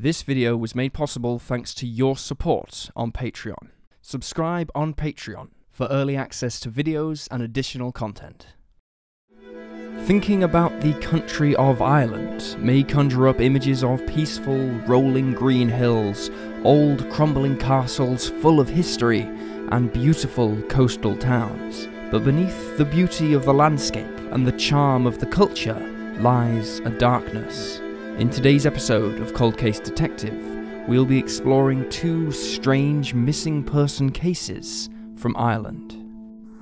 This video was made possible thanks to your support on Patreon. Subscribe on Patreon for early access to videos and additional content. Thinking about the country of Ireland may conjure up images of peaceful, rolling green hills, old crumbling castles full of history, and beautiful coastal towns. But beneath the beauty of the landscape and the charm of the culture lies a darkness. In today's episode of Cold Case Detective, we'll be exploring two strange missing person cases from Ireland.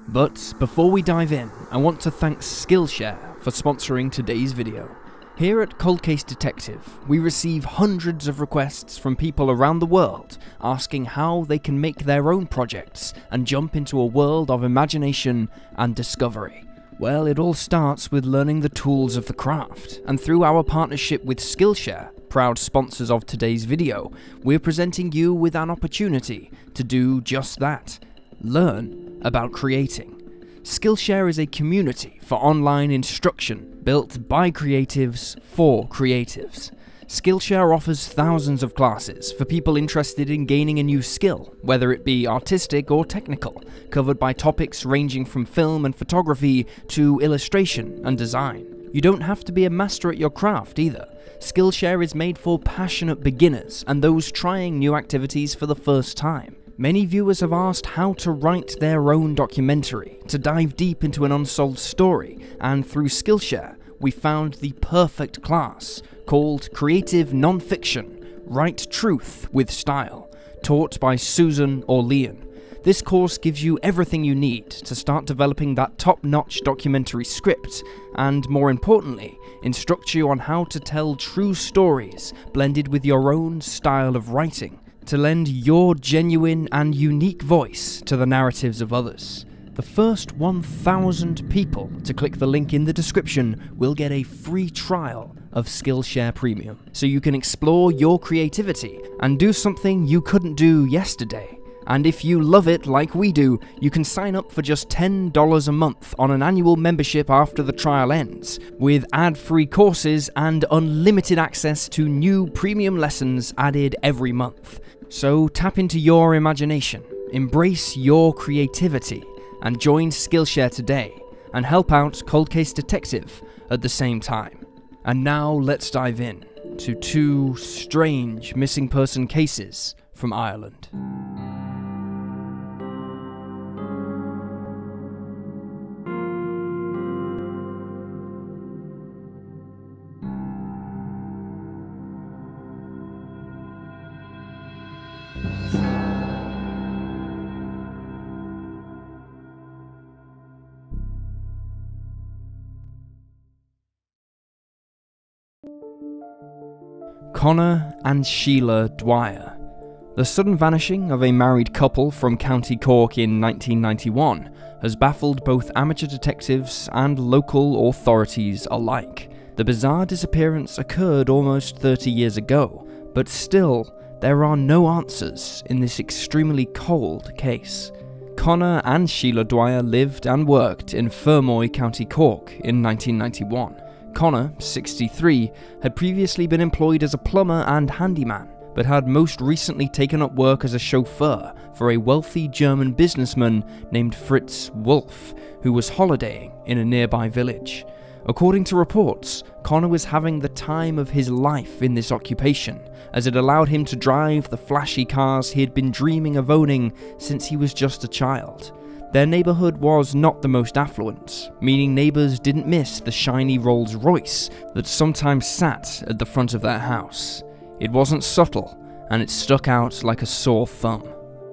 But before we dive in, I want to thank Skillshare for sponsoring today's video. Here at Cold Case Detective, we receive hundreds of requests from people around the world asking how they can make their own projects and jump into a world of imagination and discovery. Well, it all starts with learning the tools of the craft, and through our partnership with Skillshare, proud sponsors of today's video, we're presenting you with an opportunity to do just that. Learn about creating. Skillshare is a community for online instruction built by creatives for creatives. Skillshare offers thousands of classes for people interested in gaining a new skill, whether it be artistic or technical, covered by topics ranging from film and photography to illustration and design. You don't have to be a master at your craft either. Skillshare is made for passionate beginners and those trying new activities for the first time. Many viewers have asked how to write their own documentary, to dive deep into an unsolved story, and through Skillshare, we found the perfect class called Creative Nonfiction, Write Truth with Style, taught by Susan or Leon. This course gives you everything you need to start developing that top-notch documentary script, and more importantly, instructs you on how to tell true stories blended with your own style of writing, to lend your genuine and unique voice to the narratives of others. The first 1,000 people to click the link in the description will get a free trial of Skillshare Premium, so you can explore your creativity and do something you couldn't do yesterday. And if you love it like we do, you can sign up for just $10 a month on an annual membership after the trial ends, with ad-free courses and unlimited access to new premium lessons added every month. So tap into your imagination, embrace your creativity, and join Skillshare today, and help out Cold Case Detective at the same time. And now let's dive in to two strange missing person cases from Ireland. Conor and Sheila Dwyer. The sudden vanishing of a married couple from County Cork in 1991 has baffled both amateur detectives and local authorities alike. The bizarre disappearance occurred almost 30 years ago, but still, there are no answers in this extremely cold case. Conor and Sheila Dwyer lived and worked in Fermoy, County Cork in 1991. Conor, 63, had previously been employed as a plumber and handyman, but had most recently taken up work as a chauffeur for a wealthy German businessman named Fritz Wolf, who was holidaying in a nearby village. According to reports, Conor was having the time of his life in this occupation, as it allowed him to drive the flashy cars he had been dreaming of owning since he was just a child. Their neighbourhood was not the most affluent, meaning neighbours didn't miss the shiny Rolls Royce that sometimes sat at the front of their house. It wasn't subtle, and it stuck out like a sore thumb.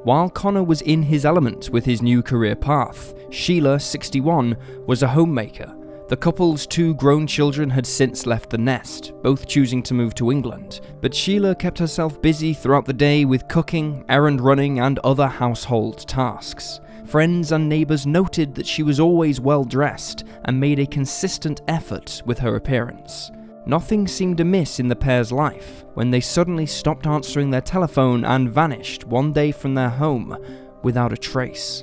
While Conor was in his element with his new career path, Sheila, 61, was a homemaker. The couple's two grown children had since left the nest, both choosing to move to England, but Sheila kept herself busy throughout the day with cooking, errand running, and other household tasks. Friends and neighbours noted that she was always well dressed and made a consistent effort with her appearance. Nothing seemed amiss in the pair's life when they suddenly stopped answering their telephone and vanished one day from their home without a trace.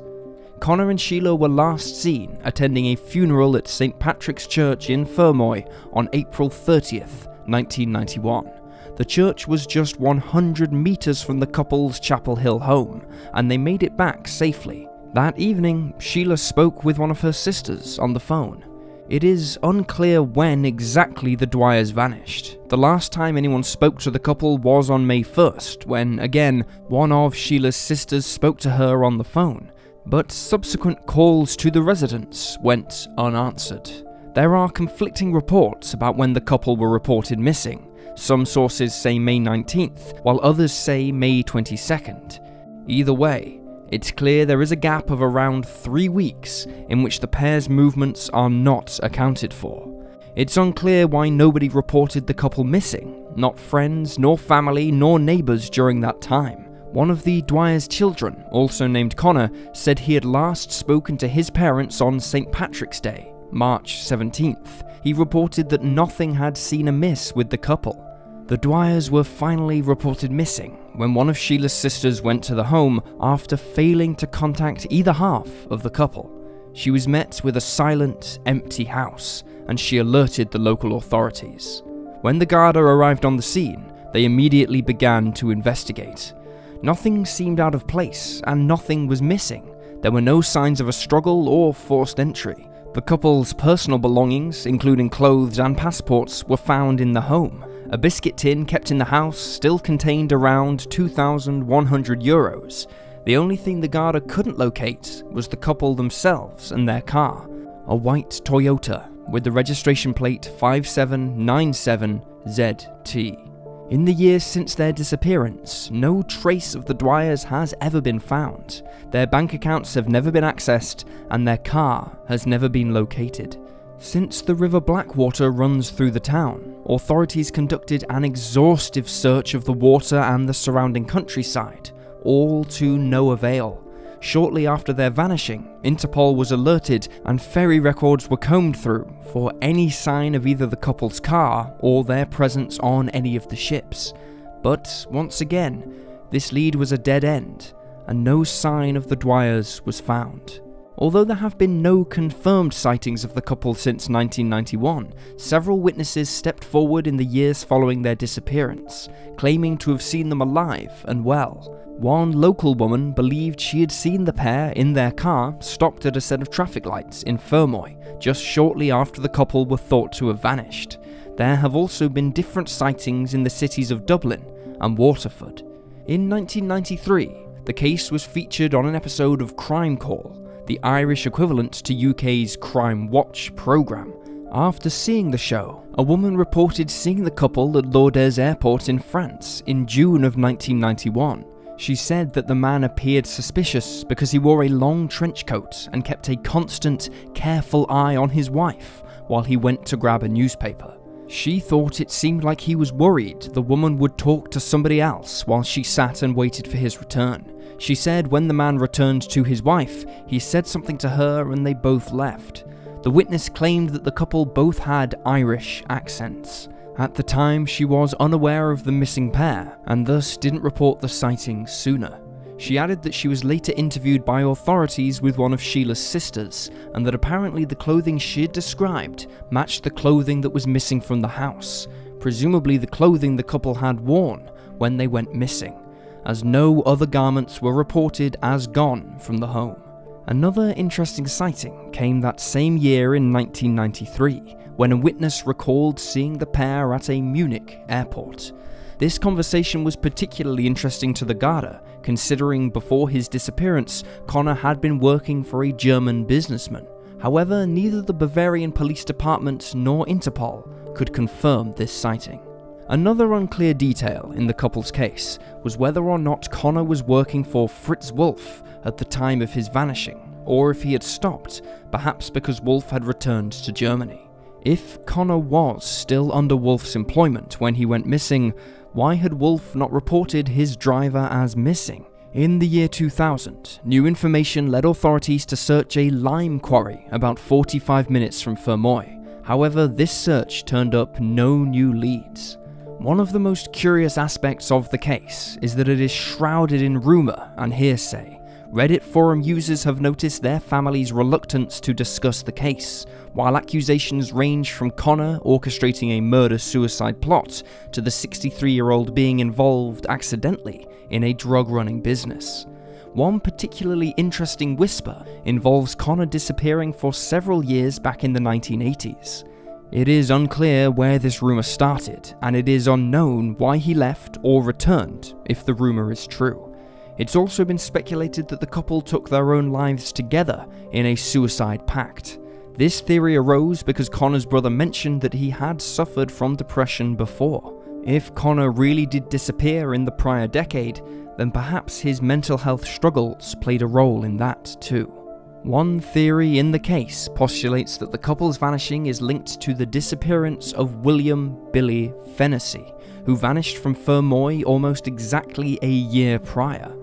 Conor and Sheila were last seen attending a funeral at St. Patrick's Church in Fermoy on April 30th, 1991. The church was just 100 meters from the couple's Chapel Hill home, and they made it back safely. That evening, Sheila spoke with one of her sisters on the phone. It is unclear when exactly the Dwyers vanished. The last time anyone spoke to the couple was on May 1st, when, again, one of Sheila's sisters spoke to her on the phone, but subsequent calls to the residence went unanswered. There are conflicting reports about when the couple were reported missing. Some sources say May 19th, while others say May 22nd. Either way, it's clear there is a gap of around 3 weeks in which the pair's movements are not accounted for. It's unclear why nobody reported the couple missing, not friends, nor family, nor neighbours during that time. One of the Dwyer's children, also named Conor, said he had last spoken to his parents on St. Patrick's Day, March 17th. He reported that nothing had seen amiss with the couple. The Dwyers were finally reported missing when one of Sheila's sisters went to the home after failing to contact either half of the couple. She was met with a silent, empty house, and she alerted the local authorities. When the Garda arrived on the scene, they immediately began to investigate. Nothing seemed out of place, and nothing was missing. There were no signs of a struggle or forced entry. The couple's personal belongings, including clothes and passports, were found in the home. A biscuit tin kept in the house still contained around €2,100. The only thing the Garda couldn't locate was the couple themselves and their car, a white Toyota with the registration plate 5797ZT. In the years since their disappearance, no trace of the Dwyers has ever been found. Their bank accounts have never been accessed, and their car has never been located. Since the River Blackwater runs through the town, authorities conducted an exhaustive search of the water and the surrounding countryside, all to no avail. Shortly after their vanishing, Interpol was alerted and ferry records were combed through for any sign of either the couple's car or their presence on any of the ships. But once again, this lead was a dead end, and no sign of the Dwyers was found. Although there have been no confirmed sightings of the couple since 1991, several witnesses stepped forward in the years following their disappearance, claiming to have seen them alive and well. One local woman believed she had seen the pair in their car stopped at a set of traffic lights in Fermoy, just shortly after the couple were thought to have vanished. There have also been different sightings in the cities of Dublin and Waterford. In 1993, the case was featured on an episode of Crime Call, the Irish equivalent to UK's Crime Watch programme. After seeing the show, a woman reported seeing the couple at Lourdes Airport in France in June of 1991. She said that the man appeared suspicious because he wore a long trench coat and kept a constant, careful eye on his wife while he went to grab a newspaper. She thought it seemed like he was worried the woman would talk to somebody else while she sat and waited for his return. She said when the man returned to his wife, he said something to her and they both left. The witness claimed that the couple both had Irish accents. At the time, she was unaware of the missing pair and thus didn't report the sighting sooner. She added that she was later interviewed by authorities with one of Sheila's sisters, and that apparently the clothing she had described matched the clothing that was missing from the house, presumably the clothing the couple had worn when they went missing, as no other garments were reported as gone from the home. Another interesting sighting came that same year in 1993, when a witness recalled seeing the pair at a Munich airport. This conversation was particularly interesting to the Garda, considering before his disappearance, Conor had been working for a German businessman. However, neither the Bavarian Police Department nor Interpol could confirm this sighting. Another unclear detail in the couple's case was whether or not Conor was working for Fritz Wolff at the time of his vanishing, or if he had stopped, perhaps because Wolff had returned to Germany. If Conor was still under Wolff's employment when he went missing, why had Wolff not reported his driver as missing? In the year 2000, new information led authorities to search a lime quarry about 45 minutes from Fermoy. However, this search turned up no new leads. One of the most curious aspects of the case is that it is shrouded in rumour and hearsay. Reddit forum users have noticed their family's reluctance to discuss the case, while accusations range from Conor orchestrating a murder-suicide plot to the 63-year-old being involved accidentally in a drug-running business. One particularly interesting whisper involves Conor disappearing for several years back in the 1980s. It is unclear where this rumour started, and it is unknown why he left or returned, if the rumour is true. It's also been speculated that the couple took their own lives together in a suicide pact. This theory arose because Conor's brother mentioned that he had suffered from depression before. If Conor really did disappear in the prior decade, then perhaps his mental health struggles played a role in that too. One theory in the case postulates that the couple's vanishing is linked to the disappearance of William "Billy" Fennessy, who vanished from Fermoy almost exactly a year prior.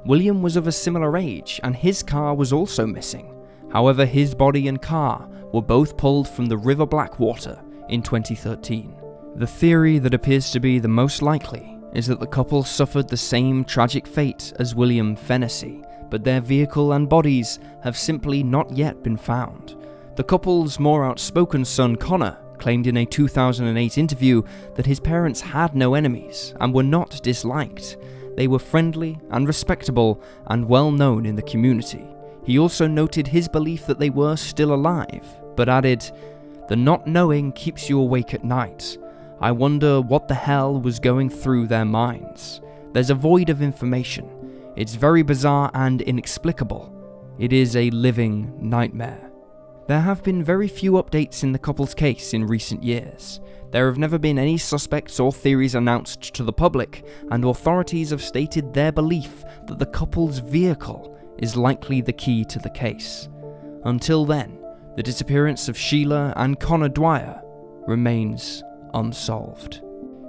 William was of a similar age, and his car was also missing. However, his body and car were both pulled from the River Blackwater in 2013. The theory that appears to be the most likely is that the couple suffered the same tragic fate as William Fennessy, but their vehicle and bodies have simply not yet been found. The couple's more outspoken son Conor claimed in a 2008 interview that his parents had no enemies and were not disliked. They were friendly and respectable and well known in the community. He also noted his belief that they were still alive, but added, "The not knowing keeps you awake at night. I wonder what the hell was going through their minds. There's a void of information. It's very bizarre and inexplicable. It is a living nightmare." There have been very few updates in the couple's case in recent years. There have never been any suspects or theories announced to the public, and authorities have stated their belief that the couple's vehicle is likely the key to the case. Until then, the disappearance of Sheila and Conor Dwyer remains unsolved.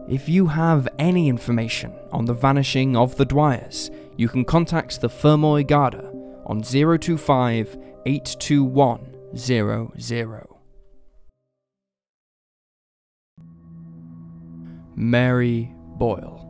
If you have any information on the vanishing of the Dwyers, you can contact the Fermoy Garda on 025 821 00. Mary Boyle.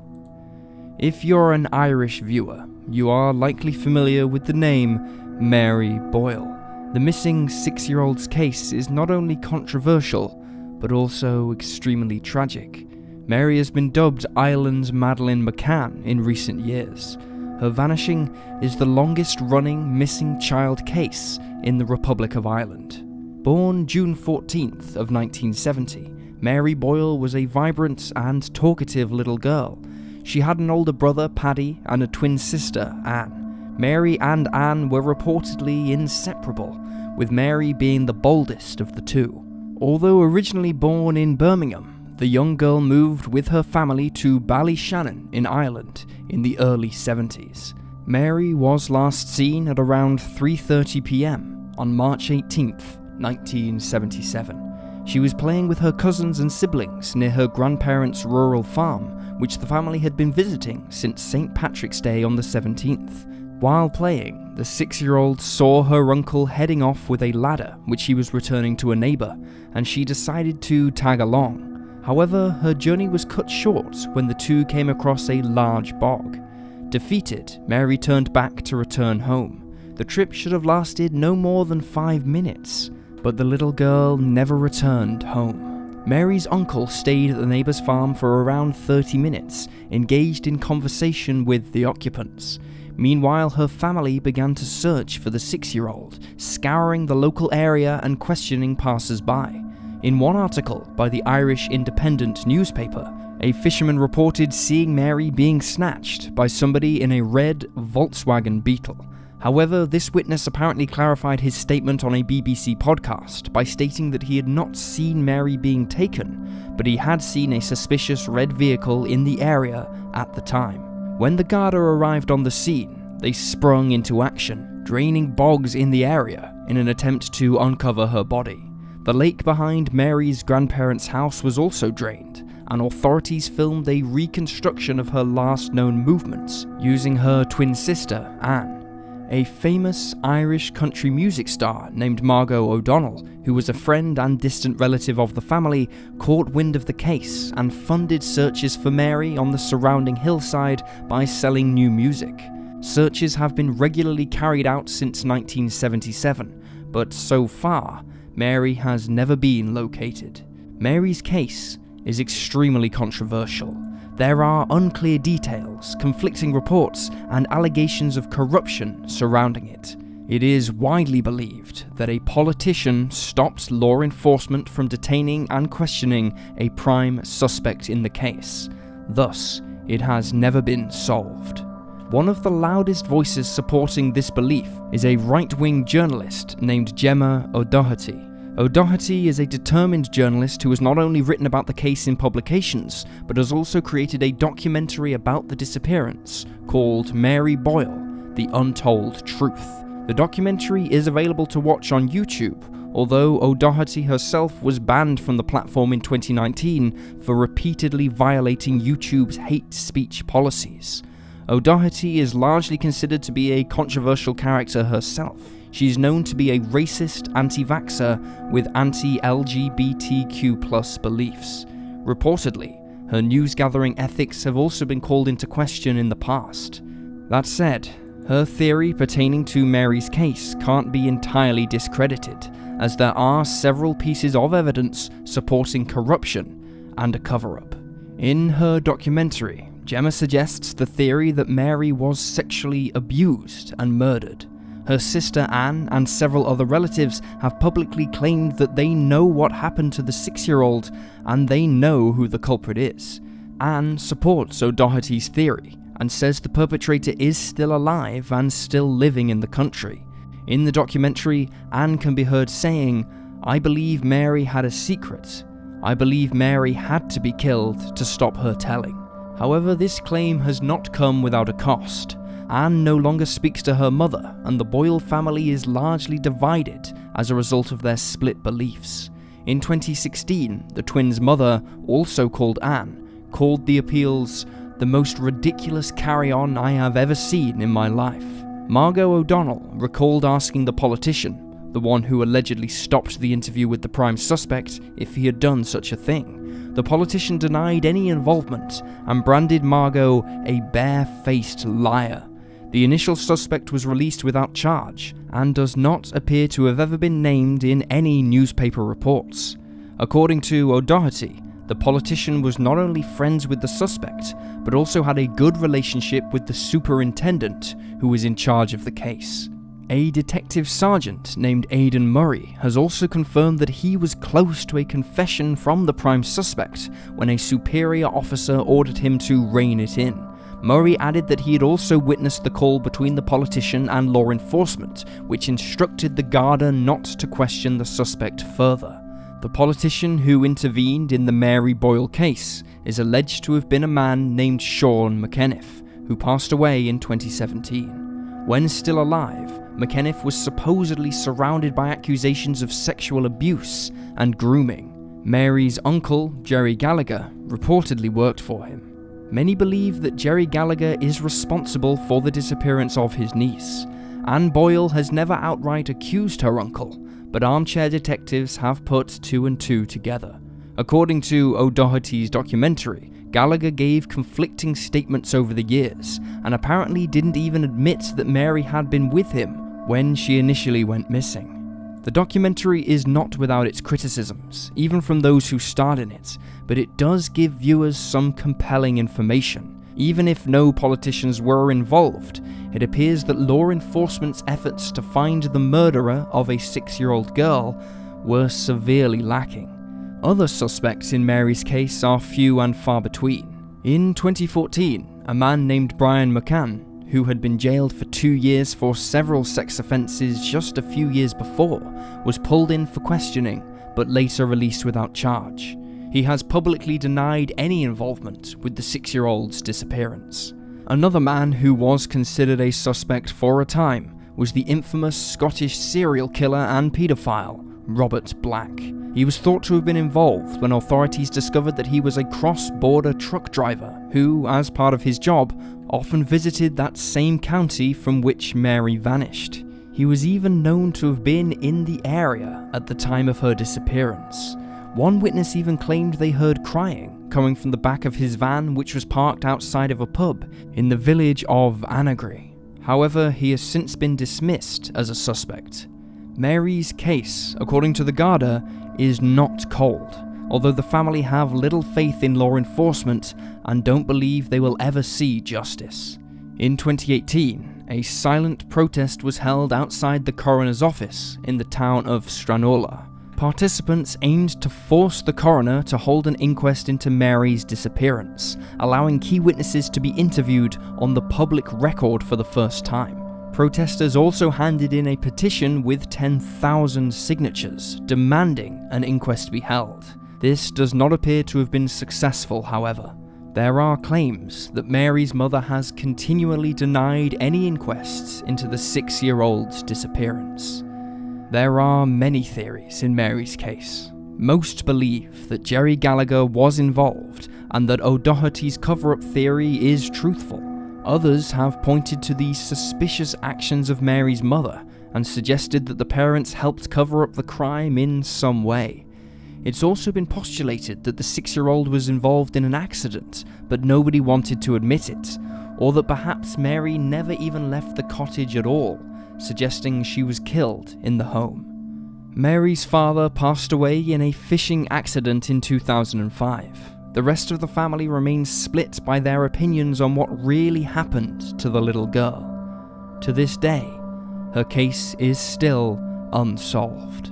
If you're an Irish viewer, you are likely familiar with the name Mary Boyle. The missing 6-year-old's case is not only controversial, but also extremely tragic. Mary has been dubbed Ireland's Madeleine McCann in recent years. Her vanishing is the longest-running missing child case in the Republic of Ireland. Born June 14th of 1970, Mary Boyle was a vibrant and talkative little girl. She had an older brother, Paddy, and a twin sister, Anne. Mary and Anne were reportedly inseparable, with Mary being the boldest of the two. Although originally born in Birmingham, the young girl moved with her family to Ballyshannon in Ireland in the early 70s. Mary was last seen at around 3:30 p.m. on March 18th, 1977. She was playing with her cousins and siblings near her grandparents' rural farm, which the family had been visiting since St. Patrick's Day on the 17th. While playing, the 6-year-old saw her uncle heading off with a ladder which he was returning to a neighbour, and she decided to tag along. However, her journey was cut short when the two came across a large bog. Defeated, Mary turned back to return home. The trip should have lasted no more than 5 minutes, but the little girl never returned home. Mary's uncle stayed at the neighbour's farm for around 30 minutes, engaged in conversation with the occupants. Meanwhile, her family began to search for the 6-year-old, scouring the local area and questioning passers-by. In one article by the Irish Independent newspaper, a fisherman reported seeing Mary being snatched by somebody in a red Volkswagen Beetle. However, this witness apparently clarified his statement on a BBC podcast by stating that he had not seen Mary being taken, but he had seen a suspicious red vehicle in the area at the time. When the Garda arrived on the scene, they sprung into action, draining bogs in the area in an attempt to uncover her body. The lake behind Mary's grandparents' house was also drained, and authorities filmed a reconstruction of her last known movements using her twin sister, Anne. A famous Irish country music star named Margot O'Donnell, who was a friend and distant relative of the family, caught wind of the case and funded searches for Mary on the surrounding hillside by selling new music. Searches have been regularly carried out since 1977, but so far, Mary has never been located. Mary's case is extremely controversial. There are unclear details, conflicting reports, and allegations of corruption surrounding it. It is widely believed that a politician stopped law enforcement from detaining and questioning a prime suspect in the case. Thus, it has never been solved. One of the loudest voices supporting this belief is a right-wing journalist named Gemma O'Doherty. O'Doherty is a determined journalist who has not only written about the case in publications, but has also created a documentary about the disappearance called Mary Boyle, The Untold Truth. The documentary is available to watch on YouTube, although O'Doherty herself was banned from the platform in 2019 for repeatedly violating YouTube's hate speech policies. O'Doherty is largely considered to be a controversial character herself. She's known to be a racist anti-vaxxer with anti-LGBTQ+ beliefs. Reportedly, her news-gathering ethics have also been called into question in the past. That said, her theory pertaining to Mary's case can't be entirely discredited, as there are several pieces of evidence supporting corruption and a cover-up. In her documentary, Gemma suggests the theory that Mary was sexually abused and murdered. Her sister Anne and several other relatives have publicly claimed that they know what happened to the 6-year-old and they know who the culprit is. Anne supports O'Doherty's theory and says the perpetrator is still alive and still living in the country. In the documentary, Anne can be heard saying, "I believe Mary had a secret. I believe Mary had to be killed to stop her telling." However, this claim has not come without a cost. Anne no longer speaks to her mother, and the Boyle family is largely divided as a result of their split beliefs. In 2016, the twins' mother, also called Anne, called the appeals the most ridiculous carry-on I have ever seen in my life. Margot O'Donnell recalled asking the politician, the one who allegedly stopped the interview with the prime suspect, if he had done such a thing. The politician denied any involvement and branded Margot a bare-faced liar. The initial suspect was released without charge and does not appear to have ever been named in any newspaper reports. According to O'Doherty, the politician was not only friends with the suspect, but also had a good relationship with the superintendent who was in charge of the case. A detective sergeant named Aidan Murray has also confirmed that he was close to a confession from the prime suspect when a superior officer ordered him to rein it in. Murray added that he had also witnessed the call between the politician and law enforcement, which instructed the Garda not to question the suspect further. The politician who intervened in the Mary Boyle case is alleged to have been a man named Sean McEniff, who passed away in 2017. When still alive, McEniff was supposedly surrounded by accusations of sexual abuse and grooming. Mary's uncle, Jerry Gallagher, reportedly worked for him. Many believe that Jerry Gallagher is responsible for the disappearance of his niece. Anne Boyle has never outright accused her uncle, but armchair detectives have put 2 and 2 together. According to O'Doherty's documentary, Gallagher gave conflicting statements over the years, and apparently didn't even admit that Mary had been with him when she initially went missing. The documentary is not without its criticisms, even from those who starred in it, but it does give viewers some compelling information. Even if no politicians were involved, it appears that law enforcement's efforts to find the murderer of a 6-year-old girl were severely lacking. Other suspects in Mary's case are few and far between. In 2014, a man named Brian McCann, who had been jailed for 2 years for several sex offences just a few years before, was pulled in for questioning, but later released without charge. He has publicly denied any involvement with the 6-year-old's disappearance. Another man who was considered a suspect for a time was the infamous Scottish serial killer and paedophile, Robert Black. He was thought to have been involved when authorities discovered that he was a cross-border truck driver who, as part of his job, often visited that same county from which Mary vanished. He was even known to have been in the area at the time of her disappearance. One witness even claimed they heard crying coming from the back of his van, which was parked outside of a pub in the village of Annagry. However, he has since been dismissed as a suspect. Mary's case, according to the Garda, is not cold, although the family have little faith in law enforcement and don't believe they will ever see justice. In 2018, a silent protest was held outside the coroner's office in the town of Stranola. Participants aimed to force the coroner to hold an inquest into Mary's disappearance, allowing key witnesses to be interviewed on the public record for the first time. Protesters also handed in a petition with 10,000 signatures, demanding an inquest be held. This does not appear to have been successful, however. There are claims that Mary's mother has continually denied any inquests into the 6-year-old's disappearance. There are many theories in Mary's case. Most believe that Jerry Gallagher was involved and that O'Doherty's cover-up theory is truthful. Others have pointed to the suspicious actions of Mary's mother and suggested that the parents helped cover up the crime in some way. It's also been postulated that the 6-year-old was involved in an accident, but nobody wanted to admit it, or that perhaps Mary never even left the cottage at all, suggesting she was killed in the home. Mary's father passed away in a fishing accident in 2005. The rest of the family remains split by their opinions on what really happened to the little girl. To this day, her case is still unsolved.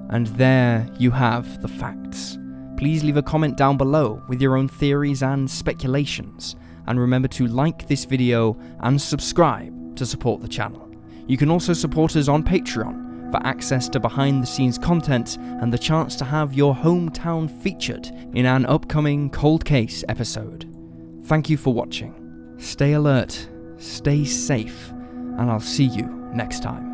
And there you have the facts. Please leave a comment down below with your own theories and speculations, and remember to like this video and subscribe to support the channel. You can also support us on Patreon for access to behind-the-scenes content and the chance to have your hometown featured in an upcoming Cold Case episode. Thank you for watching. Stay alert, stay safe, and I'll see you next time.